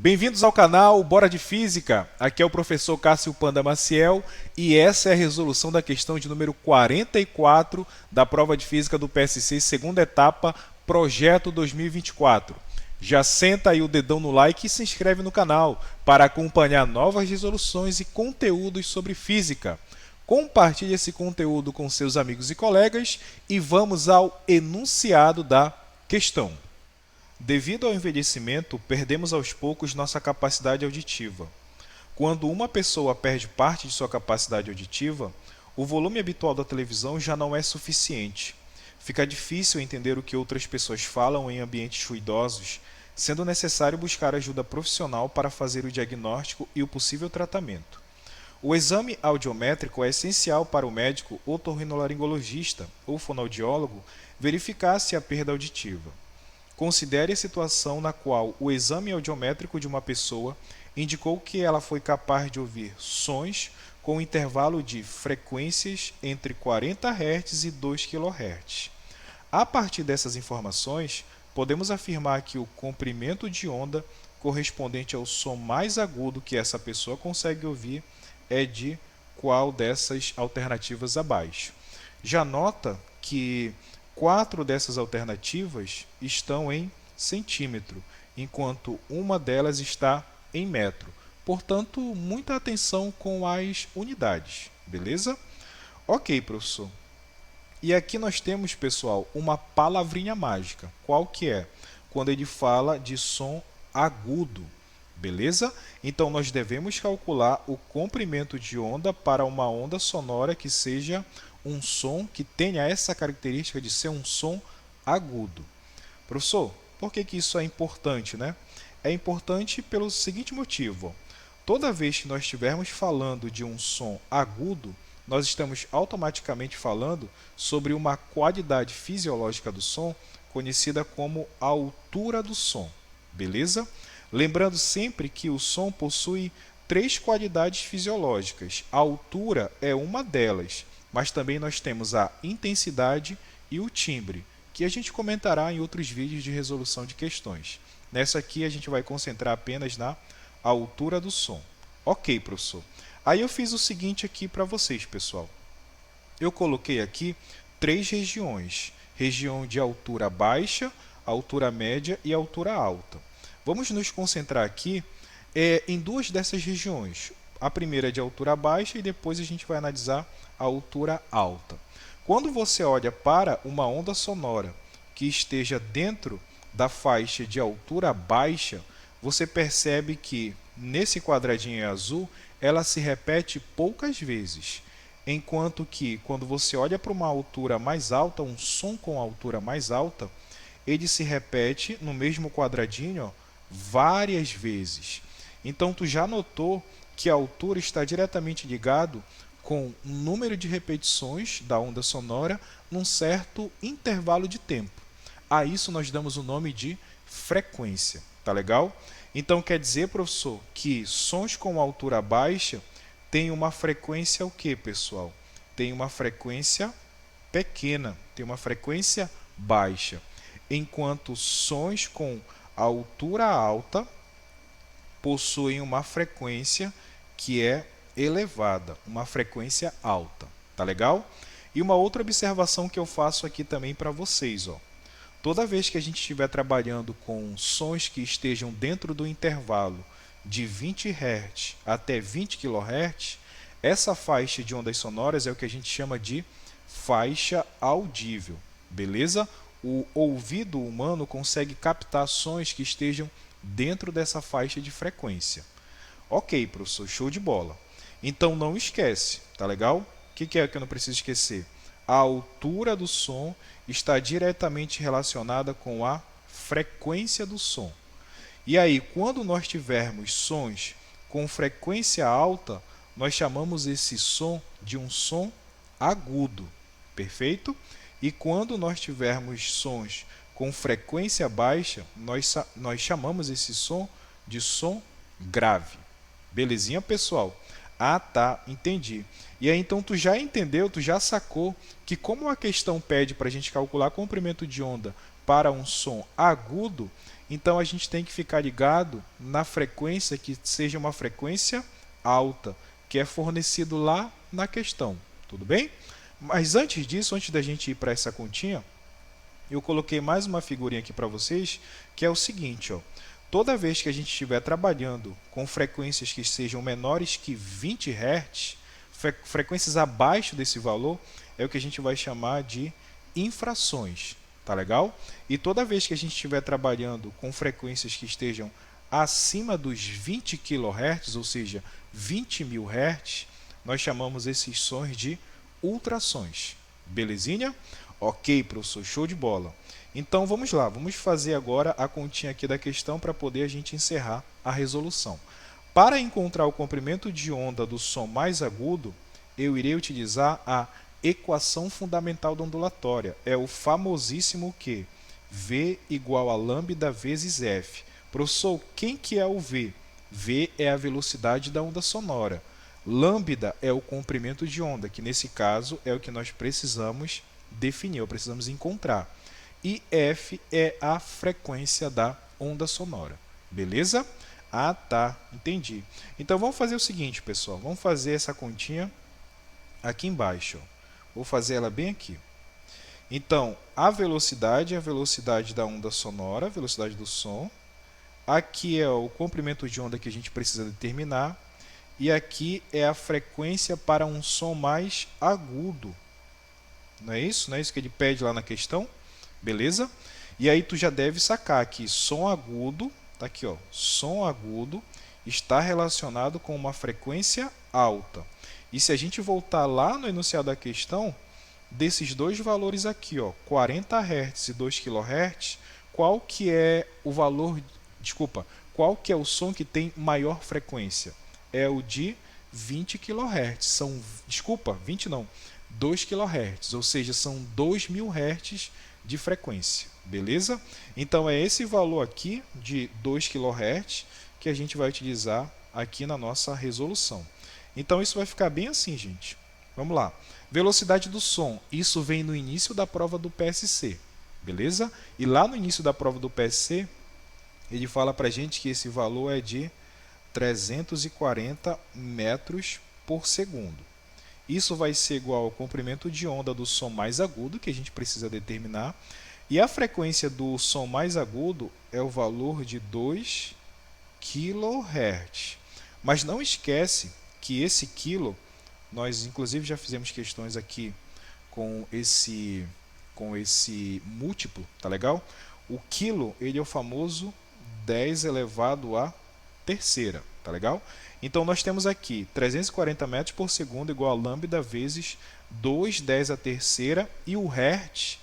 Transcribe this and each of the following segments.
Bem-vindos ao canal Bora de Física. Aqui é o professor Cássio Panda Maciel e essa é a resolução da questão de número 44 da prova de Física do PSC, segunda etapa, Projeto 2024. Já senta aí o dedão no like e se inscreve no canal para acompanhar novas resoluções e conteúdos sobre física. Compartilhe esse conteúdo com seus amigos e colegas e vamos ao enunciado da questão. Devido ao envelhecimento, perdemos aos poucos nossa capacidade auditiva. Quando uma pessoa perde parte de sua capacidade auditiva, o volume habitual da televisão já não é suficiente. Fica difícil entender o que outras pessoas falam em ambientes ruidosos, sendo necessário buscar ajuda profissional para fazer o diagnóstico e o possível tratamento. O exame audiométrico é essencial para o médico otorrinolaringologista ou fonoaudiólogo verificar se há perda auditiva. Considere a situação na qual o exame audiométrico de uma pessoa indicou que ela foi capaz de ouvir sons com um intervalo de frequências entre 40 Hz e 2 kHz. A partir dessas informações, podemos afirmar que o comprimento de onda correspondente ao som mais agudo que essa pessoa consegue ouvir é de qual dessas alternativas abaixo. Já nota que 4 dessas alternativas estão em centímetro, enquanto uma delas está em metro. Portanto, muita atenção com as unidades, beleza? Ok, professor. E aqui nós temos, pessoal, uma palavrinha mágica. Qual que é? Quando ele fala de som agudo, beleza? Então, nós devemos calcular o comprimento de onda para uma onda sonora que seja um som que tenha essa característica de ser um som agudo. Professor, por que isso é importante, né? É importante pelo seguinte motivo. Toda vez que nós estivermos falando de um som agudo, nós estamos automaticamente falando sobre uma qualidade fisiológica do som conhecida como a altura do som, beleza? Lembrando sempre que o som possui 3 qualidades fisiológicas. A altura é uma delas, mas também nós temos a intensidade e o timbre, que a gente comentará em outros vídeos de resolução de questões. Nessa aqui a gente vai concentrar apenas na altura do som. Ok, professor. Aí eu fiz o seguinte aqui para vocês, pessoal. Eu coloquei aqui 3 regiões. Região de altura baixa, altura média e altura alta. Vamos nos concentrar aqui em 2 dessas regiões. A primeira é de altura baixa e depois a gente vai analisar a altura alta. Quando você olha para uma onda sonora que esteja dentro da faixa de altura baixa, você percebe que nesse quadradinho azul ela se repete poucas vezes, enquanto que quando você olha para uma altura mais alta, um som com altura mais alta, ele se repete no mesmo quadradinho, ó, várias vezes. Então tu já notou que a altura está diretamente ligado com o número de repetições da onda sonora num certo intervalo de tempo. A isso nós damos o nome de frequência, tá legal? Então quer dizer, professor, que sons com altura baixa têm uma frequência o quê, pessoal? Tem uma frequência pequena, tem uma frequência baixa, enquanto sons com altura alta possuem uma frequência que é elevada, uma frequência alta, tá legal? E uma outra observação que eu faço aqui também para vocês, ó. Toda vez que a gente estiver trabalhando com sons que estejam dentro do intervalo de 20 Hz até 20 kHz, essa faixa de ondas sonoras é o que a gente chama de faixa audível, beleza? O ouvido humano consegue captar sons que estejam dentro dessa faixa de frequência. Ok, professor, show de bola. Então não esquece, tá legal? O que é que eu não preciso esquecer? A altura do som está diretamente relacionada com a frequência do som. E aí, quando nós tivermos sons com frequência alta, nós chamamos esse som de um som agudo, perfeito? E quando nós tivermos sons com frequência baixa, nós chamamos esse som de som grave. Belezinha, pessoal? Ah, tá, entendi. E aí, então, tu já entendeu, tu já sacou que como a questão pede para a gente calcular comprimento de onda para um som agudo, Então a gente tem que ficar ligado na frequência que seja uma frequência alta, que é fornecido lá na questão. Tudo bem? Mas antes disso, antes da gente ir para essa continha, eu coloquei mais uma figurinha aqui para vocês, que é o seguinte, ó. Toda vez que a gente estiver trabalhando com frequências que sejam menores que 20 Hz, frequências abaixo desse valor, é o que a gente vai chamar de infrações. Tá legal? E toda vez que a gente estiver trabalhando com frequências que estejam acima dos 20 kHz, ou seja, 20.000 Hz, nós chamamos esses sons de ultrassons. Belezinha? Ok, professor, show de bola. Então vamos lá, vamos fazer agora a continha aqui da questão para poder a gente encerrar a resolução. Para encontrar o comprimento de onda do som mais agudo, eu irei utilizar a equação fundamental da ondulatória. É o famosíssimo que? V igual a lambda vezes F. Professor, quem que é o V? V é a velocidade da onda sonora. Lambda é o comprimento de onda, que nesse caso é o que nós precisamos definir, ou precisamos encontrar. E F é a frequência da onda sonora. Beleza? Ah, tá. Entendi. Então vamos fazer o seguinte, pessoal. Vamos fazer essa continha aqui embaixo. Vou fazer ela bem aqui. Então, a velocidade é a velocidade da onda sonora, a velocidade do som. Aqui é o comprimento de onda que a gente precisa determinar. E aqui é a frequência para um som mais agudo. Não é isso? Não é isso que ele pede lá na questão? Beleza? E aí tu já deve sacar que som agudo, tá aqui, ó, som agudo está relacionado com uma frequência alta. E se a gente voltar lá no enunciado da questão, desses dois valores aqui, ó, 40 Hz e 2 kHz, qual que é o valor, desculpa, qual que é o som que tem maior frequência? É o de 20 kHz. São, desculpa, 20 não, 2 kHz, ou seja, são 2.000 Hz de frequência, beleza? Então é esse valor aqui de 2 kHz que a gente vai utilizar aqui na nossa resolução. Então isso vai ficar bem assim, gente. Vamos lá. Velocidade do som, isso vem no início da prova do PSC, beleza? E lá no início da prova do PSC, ele fala pra gente que esse valor é de 340 metros por segundo. Isso vai ser igual ao comprimento de onda do som mais agudo, que a gente precisa determinar. E a frequência do som mais agudo é o valor de 2 kHz. Mas não esquece que esse quilo, nós inclusive já fizemos questões aqui com esse múltiplo, tá legal? O quilo, ele é o famoso 10 elevado à terceira, tá legal? Então nós temos aqui 340 metros por segundo igual a lambda vezes 2,10 à terceira, e o Hertz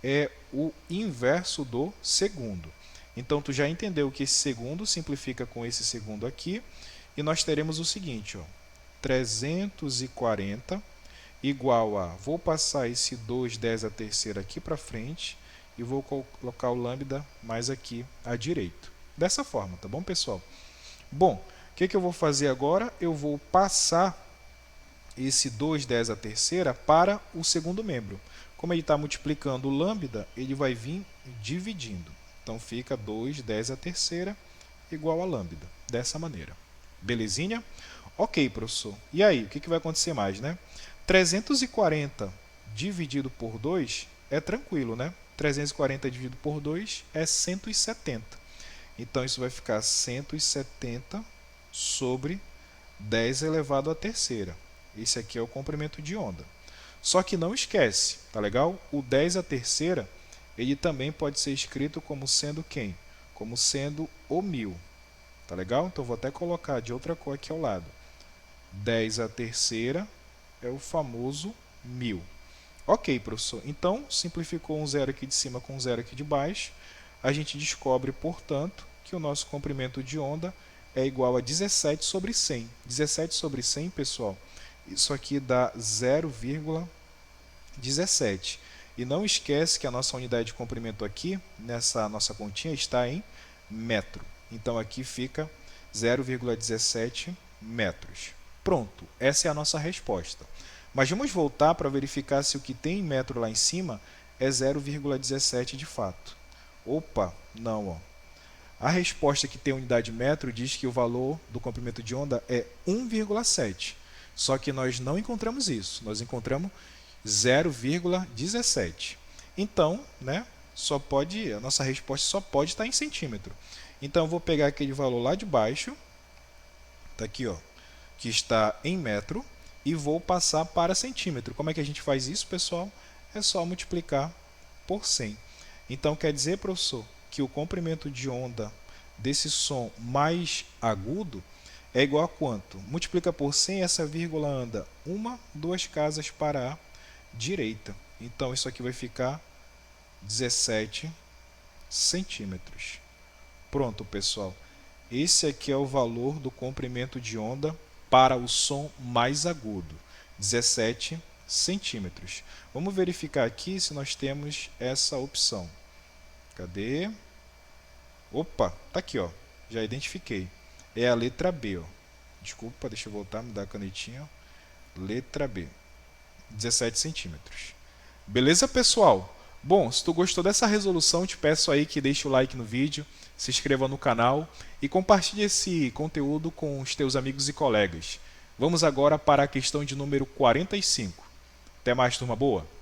é o inverso do segundo. Então tu já entendeu que esse segundo simplifica com esse segundo aqui, e nós teremos o seguinte, ó, 340 igual a, vou passar esse 2,10 à terceira aqui para frente, e vou colocar o lambda mais aqui à direita. Dessa forma, tá bom, pessoal? Bom, o que eu vou fazer agora? Eu vou passar esse 2,10 à terceira para o segundo membro. Como ele está multiplicando o lambda, ele vai vir dividindo. Então fica 2,10 à terceira igual a lambda, dessa maneira. Belezinha? Ok, professor. E aí, o que vai acontecer mais, né? 340 dividido por 2 é tranquilo, né? 340 dividido por 2 é 170. Então isso vai ficar 170 sobre 10 elevado à terceira. Esse aqui é o comprimento de onda. Só que não esquece, tá legal? O 10 à terceira, ele também pode ser escrito como sendo quem? Como sendo o 1000. Tá legal? Então vou até colocar de outra cor aqui ao lado. 10 à terceira é o famoso 1000. Ok, professor. Então, simplificou um zero aqui de cima com um zero aqui de baixo. A gente descobre, portanto, que o nosso comprimento de onda é igual a 17 sobre 100. 17 sobre 100, pessoal, isso aqui dá 0,17. E não esquece que a nossa unidade de comprimento aqui, nessa nossa continha, está em metro. Então aqui fica 0,17 metros. Pronto, essa é a nossa resposta. Mas vamos voltar para verificar se o que tem em metro lá em cima é 0,17 de fato. Opa, não, ó. A resposta que tem unidade metro diz que o valor do comprimento de onda é 1,7. Só que nós não encontramos isso. Nós encontramos 0,17. Então, né, a nossa resposta só pode estar em centímetro. Então, eu vou pegar aquele valor lá de baixo, tá aqui, ó, que está em metro, e vou passar para centímetro. Como é que a gente faz isso, pessoal? É só multiplicar por 100. Então, quer dizer, professor, que o comprimento de onda desse som mais agudo é igual a quanto? Multiplica por 100, essa vírgula anda 1, 2 casas para a direita. Então, isso aqui vai ficar 17 centímetros. Pronto, pessoal. Esse aqui é o valor do comprimento de onda para o som mais agudo, 17 centímetros. Vamos verificar aqui se nós temos essa opção. Cadê? Opa, tá aqui, ó. Já identifiquei. É a letra B, ó. Desculpa, deixa eu voltar, me dar a canetinha. Letra B, 17 centímetros. Beleza, pessoal? Bom, se tu gostou dessa resolução, te peço aí que deixe o like no vídeo, se inscreva no canal e compartilhe esse conteúdo com os teus amigos e colegas. Vamos agora para a questão de número 45. Até mais, turma boa!